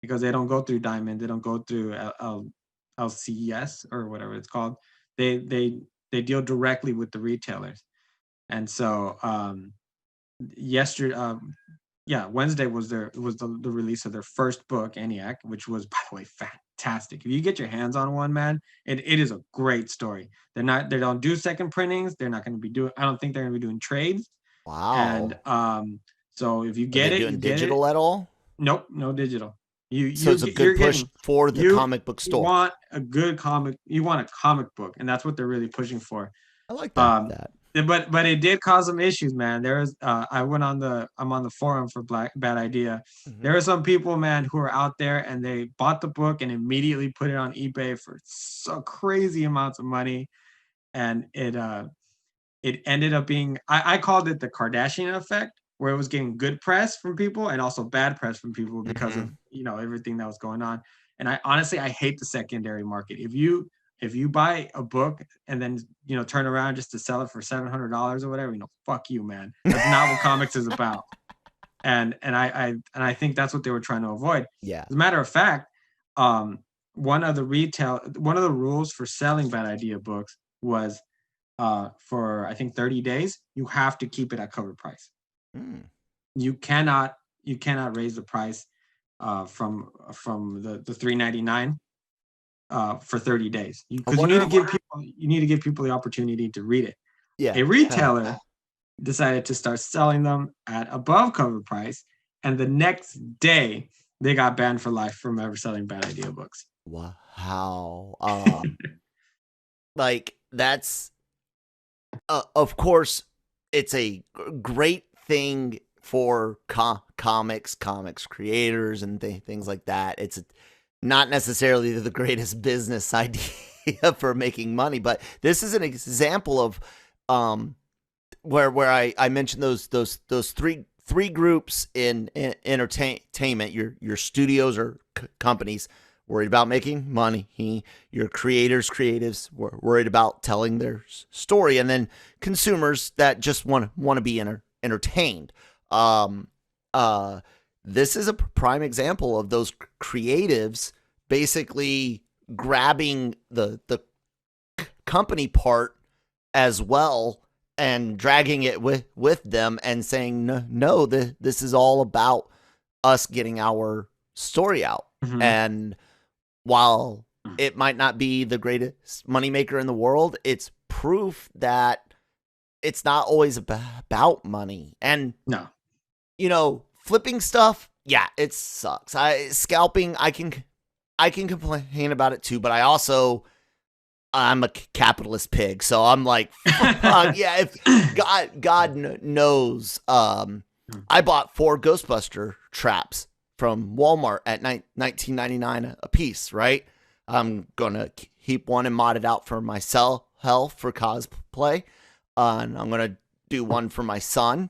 because they don't go through Diamond. They don't go through LCES or whatever it's called. They deal directly with the retailers. And so Wednesday was the release of their first book, ENIAC, which was, by the way, fantastic. If you get your hands on one, man, it is a great story. They don't do second printings. They're not going to be doing. I don't think they're going to be doing trades. Wow. And so if you get it, doing digital at all? Nope, no digital. So it's a good push for the comic book store. You want a good comic. You want a comic book, and that's what they're really pushing for. I like that. But it did cause some issues, man. There was I'm on the forum for Bad Idea. There are some people, man, who are out there and they bought the book and immediately put it on eBay for so crazy amounts of money, and it ended up being, I called it the Kardashian effect, where it was getting good press from people and also bad press from people because of everything that was going on. And I honestly hate the secondary market. If you buy a book and then turn around just to sell it for $700 or whatever, fuck you, man. That's not what comics is about. And I think that's what they were trying to avoid. Yeah. As a matter of fact, one of the rules for selling Bad Idea books was for I think 30 days you have to keep it at cover price. You cannot raise the price from the $3.99 for 30 days, because you need to give people the opportunity to read it. Yeah. A retailer decided to start selling them at above cover price, and the next day they got banned for life from ever selling Bad Idea books. Wow. Like, that's of course it's a great thing for comics creators and things like that. It's not necessarily the greatest business idea for making money, but this is an example of where I mentioned those three groups in entertainment. Your studios or companies worried about making money, your creatives worried about telling their story, and then consumers that just want to be entertained. This is a prime example of those creatives basically grabbing the company part as well and dragging it with them and saying, no, this is all about us getting our story out. And while it might not be the greatest moneymaker in the world. It's proof that it's not always about money. And, flipping stuff, yeah, it sucks. Scalping, I can complain about it too, but I'm a capitalist pig. So I'm like, fuck, yeah, if God knows, I bought 4 Ghostbuster traps from Walmart at $19.99 a piece, right? I'm going to keep one and mod it out for myself for cosplay. And I'm going to do one for my son.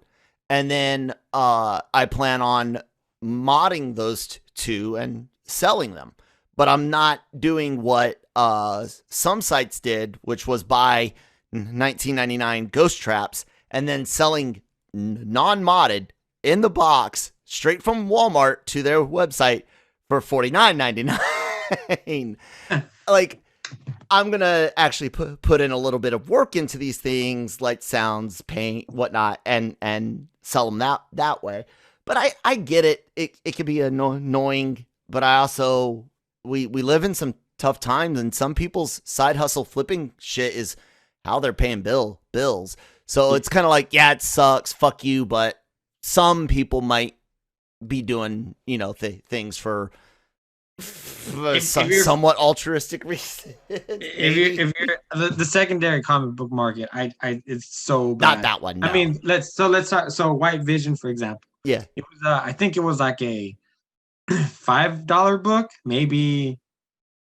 And then I plan on modding those 2 and selling them. But I'm not doing what some sites did, which was buy $19.99 ghost traps and then selling non-modded in the box straight from Walmart to their website for $49.99. Like, I'm going to actually put in a little bit of work into these things, light, sounds, paint, whatnot, and sell them that way. But I get it. It can be annoying, but I also, we live in some tough times, and some people's side hustle flipping shit is how they're paying bills. So it's kind of like, yeah, it sucks, fuck you, but some people might be doing, things for somewhat altruistic reasons. If you're the secondary comic book market, it's so bad. Not that one. No. I mean, let's start. So White Vision, for example. Yeah. It was I think it was like a $5 book, maybe.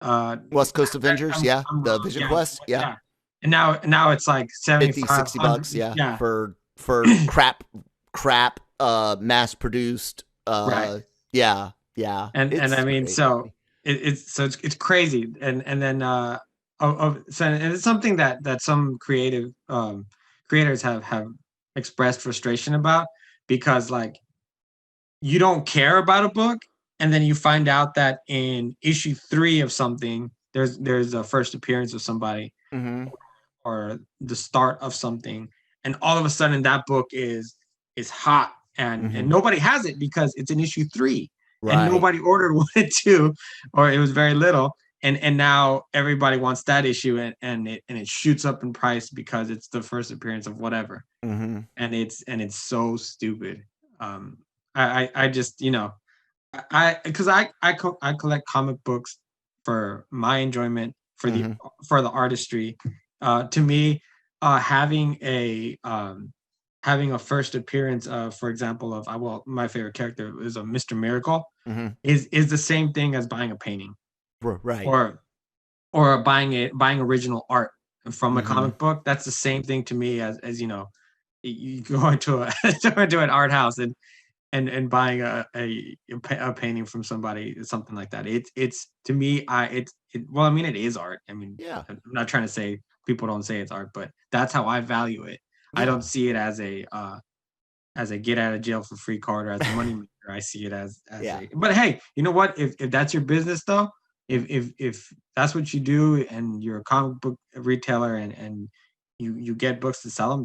West Coast Avengers, the Vision Quest, yeah. And now it's like 50-60 bucks, yeah. For crap mass produced right. Yeah. And I mean, crazy. So it's crazy. And then and it's something that some creative creators have expressed frustration about, because like, you don't care about a book, and then you find out that in issue 3 of something, there's a first appearance of somebody, or the start of something, and all of a sudden that book is hot, and nobody has it because it's in issue 3, right. And nobody ordered 1 and 2, or it was very little, and now everybody wants that issue, and it shoots up in price because it's the first appearance of whatever, and it's so stupid. I just, because I collect comic books for my enjoyment, for the artistry. To me, having a first appearance of, for example, of my favorite character is a Mr. Miracle, is the same thing as buying a painting, right? Or buying original art from a comic book. That's the same thing to me as you go into an art house and buying a painting from somebody, something like that. It's to me, it is art. I mean, yeah. I'm not trying to say people don't say it's art, but that's how I value it. Yeah. I don't see it as a get out of jail for free card or as a money maker. I see it as but hey, you know what? If that's your business though, if that's what you do and you're a comic book retailer and you get books to sell them,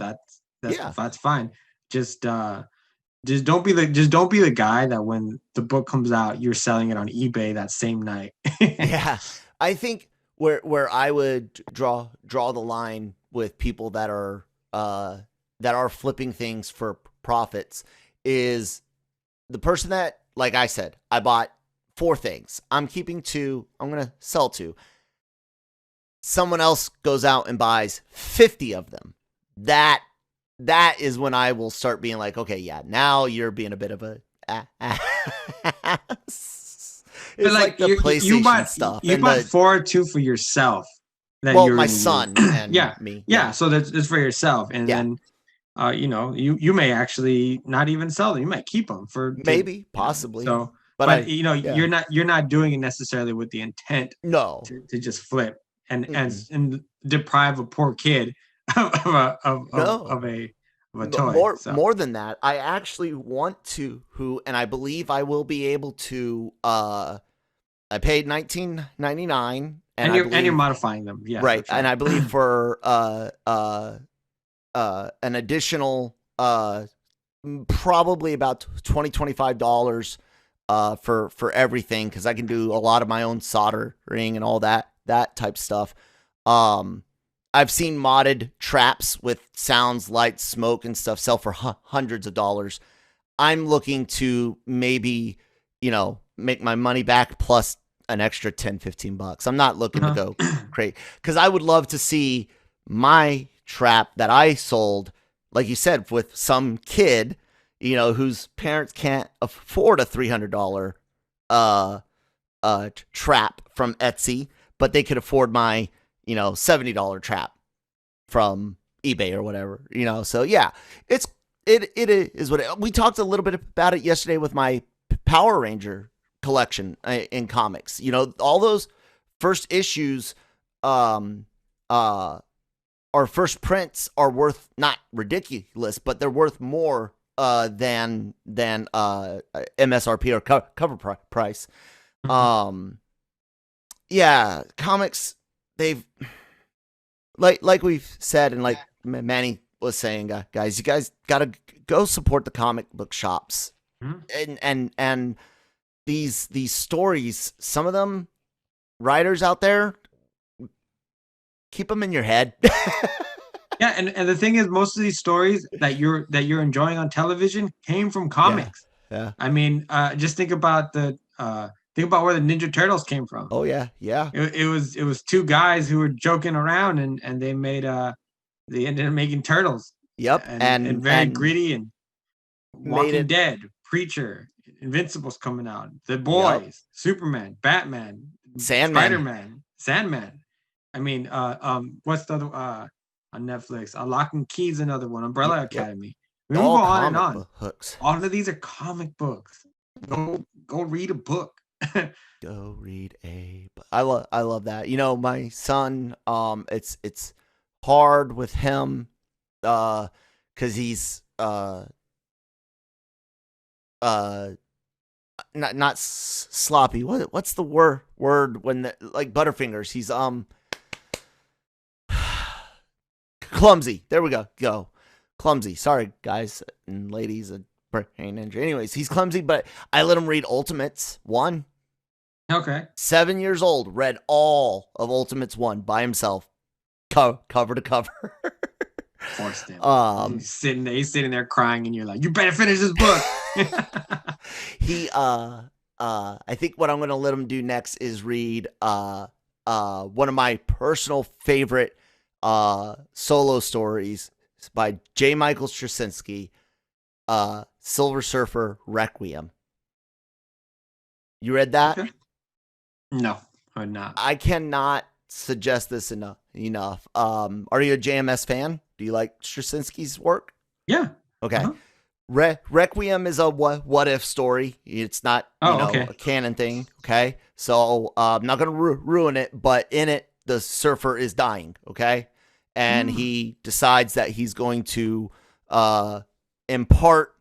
that's fine. Just don't be the guy that when the book comes out, you're selling it on eBay that same night. Yeah, I think where I would draw the line with people that are flipping things for profits is the person that, like I said, I bought 4 things. I'm keeping 2. I'm gonna sell 2. Someone else goes out and buys 50 of them. That is when I will start being like, okay, yeah, now you're being a bit of a ass. It's like the PlayStation stuff. You bought 4 or 2 for yourself. My son and me. Yeah, so that's for yourself. And then, you may actually not even sell them. You might keep them maybe, possibly. So, but you're not doing it necessarily with the intent. No. To just flip and deprive a poor kid of a toy. More than that, I actually want to and I believe I will be able to. I paid $19.99, and you're modifying them, yeah, right? Sure. And I believe for an additional probably about $25, for everything, because I can do a lot of my own soldering and all that type stuff. I've seen modded traps with sounds, lights, smoke, and stuff sell for hundreds of dollars. I'm looking to maybe, make my money back plus an extra $10-15. I'm not looking to go crazy, because I would love to see my trap that I sold, like you said, with some kid, whose parents can't afford a $300 trap from Etsy, but they could afford my, $70 trap from eBay or whatever, So yeah, it is what we talked a little bit about it yesterday with my Power Ranger collection in comics. All those first issues, or first prints are worth, not ridiculous, but they're worth more than MSRP or cover price. Yeah, comics, they've like we've said, and like Manny was saying, guys, you guys gotta go support the comic book shops. And these stories, some of them, writers out there, keep them in your head. Yeah, and the thing is, most of these stories that you're enjoying on television came from comics. Yeah. I mean, just think about where the Ninja Turtles came from. Oh yeah. It was two guys who were joking around, and they ended up making Turtles. Yep. And very gritty, and Walking Dead, Preacher, Invincible's coming out, The Boys, Superman, Batman, Sandman. Spider-Man, Sandman. I mean, what's the other on Netflix? Lock and Key's another one. Umbrella Academy. We can go on and on. Books. All of these are comic books. Go read a book. Go read a book. I love that. My son, it's hard with him, because he's not sloppy. What's the word when like Butterfingers? He's clumsy. There we go. Clumsy. Sorry, guys and ladies and brain ninja. Anyways, he's clumsy, but I let him read Ultimates 1. Okay. 7 years old, read all of Ultimates 1 by himself, cover to cover. Forced him. He's sitting there crying, and you're like, you better finish this book. He I think what I'm gonna let him do next is read one of my personal favorite solo stories by J. Michael Straczynski, Silver Surfer Requiem. You read that? Okay. No, I'm not. I cannot suggest this enough. Are you a JMS fan? Do you like Straczynski's work? Yeah. Okay. Requiem is a what if story. It's not a canon thing. Okay. So I'm not going to ruin it, but in it, the surfer is dying. Okay. And he decides that he's going to impart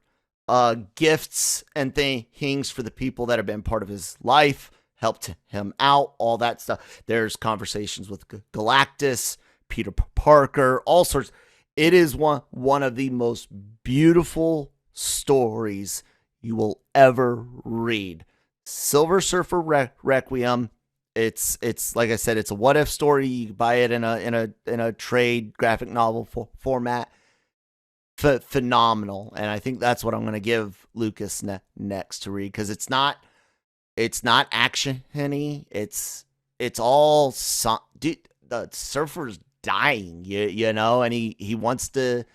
gifts and things for the people that have been part of his life, helped him out, all that stuff. There's conversations with Galactus, Peter Parker, all sorts. It is one of the most beautiful stories you will ever read. Silver Surfer Requiem. It's like I said, it's a what if story. You can buy it in a trade graphic novel format. Phenomenal, and I think that's what I'm going to give Lucas next to read, because it's not action-y. It's all dude. The surfer's dying, and he wants to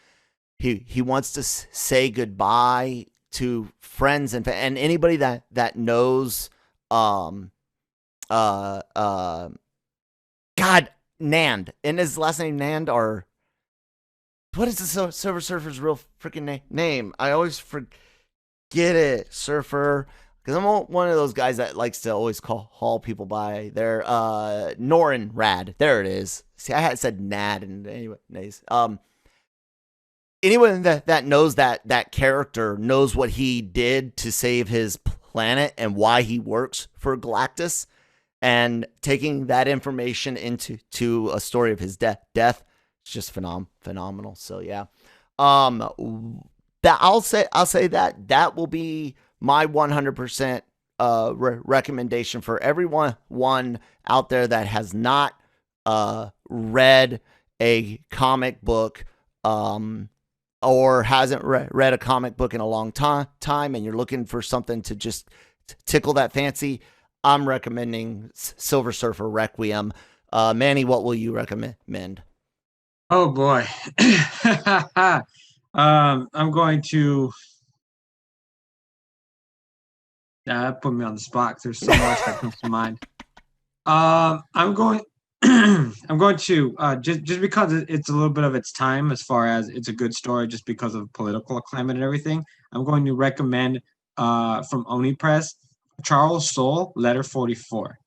say goodbye to friends and anybody that knows God, Nand. And his last name Nand, or what is the Silver Surfer's real freaking name? I always forget it. Surfer, because I'm one of those guys that likes to always call people by their Norin Rad. There it is. See, I had said Nad, and anyways, anyone that knows that character knows what he did to save his planet and why he works for Galactus, and taking that information into a story of his death, it's just phenomenal. So yeah, that I'll say that will be my 100% recommendation for everyone out there that has not read a comic book or hasn't read a comic book in a long time and you're looking for something to just tickle that fancy. I'm recommending Silver Surfer Requiem. Manny, what will you recommend? Oh boy. I'm going to put me on the spot. There's so much that comes to mind. I'm going to just because it's a little bit of its time as far as it's a good story, just because of political climate and everything. I'm going to recommend from Oni Press, Charles Soule, Letter 44.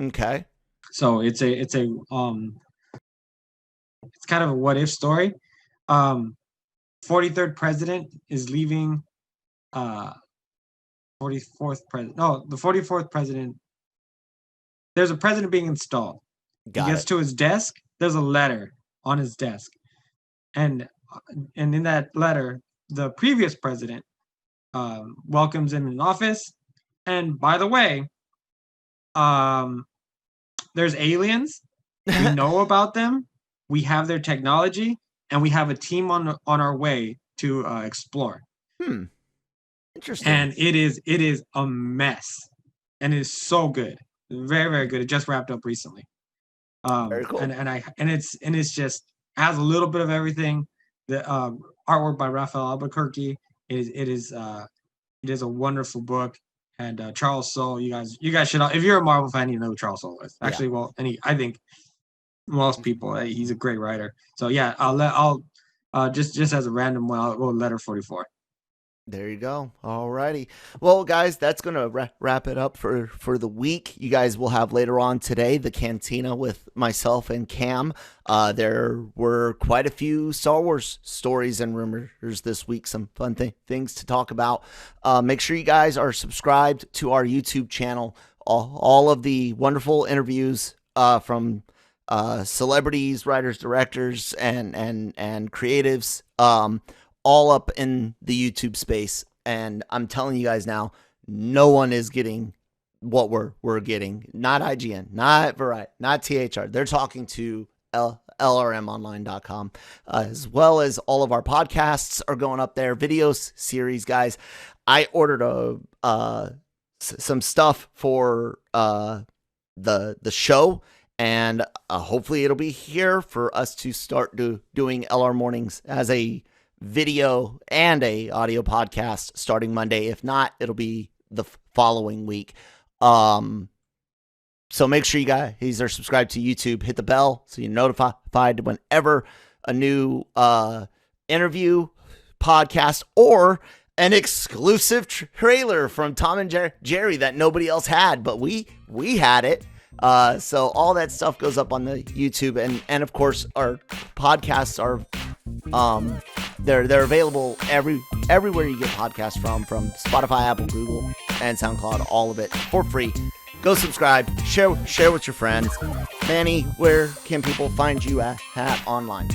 Okay. So it's kind of a what if story. 43rd president is leaving. 44th president. No, the 44th president. There's a president being installed. He gets to his desk. There's a letter on his desk, and in that letter, the previous president welcomes him in office. And by the way, there's aliens. We know about them. We have their technology, and we have a team on our way to explore. Interesting. And it is a mess, and it is so good, very, very good. It just wrapped up recently. Very cool. And it's just has a little bit of everything. The artwork by Raphael Albuquerque. It is a wonderful book. And Charles Soule, you guys should, if you're a Marvel fan, you know who Charles Soule is. Actually, well, and I think most people, he's a great writer. So yeah, I'll just as a random one, I'll go Letter 44. There you go. All righty. Well, guys, that's going to wrap it up for the week. You guys will have later on today the Cantina with myself and Cam. There were quite a few Star Wars stories and rumors this week. Some fun things to talk about. Make sure you guys are subscribed to our YouTube channel. All of the wonderful interviews from celebrities, writers, directors, and creatives. All up in the YouTube space, and I'm telling you guys now, no one is getting what we're getting. Not IGN, not Variety, not THR. They're talking to LRMonline.com, as well as all of our podcasts are going up there. Video series, guys. I ordered some stuff for the show, and hopefully it'll be here for us to start doing LR Mornings as a video and a audio podcast starting Monday. If not, it'll be the following week. So make sure you guys are subscribed to YouTube. Hit the bell so you're notified whenever a new interview, podcast, or an exclusive trailer from Tom and Jerry that nobody else had, but we had it. So all that stuff goes up on the YouTube, and of course our podcasts are they're available everywhere you get podcasts from Spotify, Apple, Google, and SoundCloud, all of it for free. Go subscribe, share with your friends. Manny, where can people find you at online?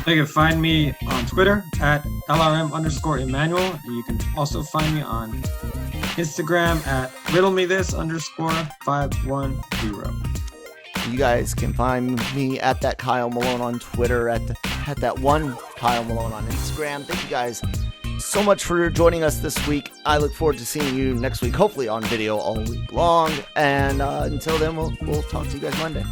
They can find me on Twitter at LRM_Emmanuel, and you can also find me on Instagram at riddlemethis_510. You guys can find me at that Kyle Malone on Twitter, at that one Kyle Malone on Instagram. Thank you guys so much for joining us this week. I look forward to seeing you next week, hopefully on video all week long. And until then, we'll talk to you guys Monday.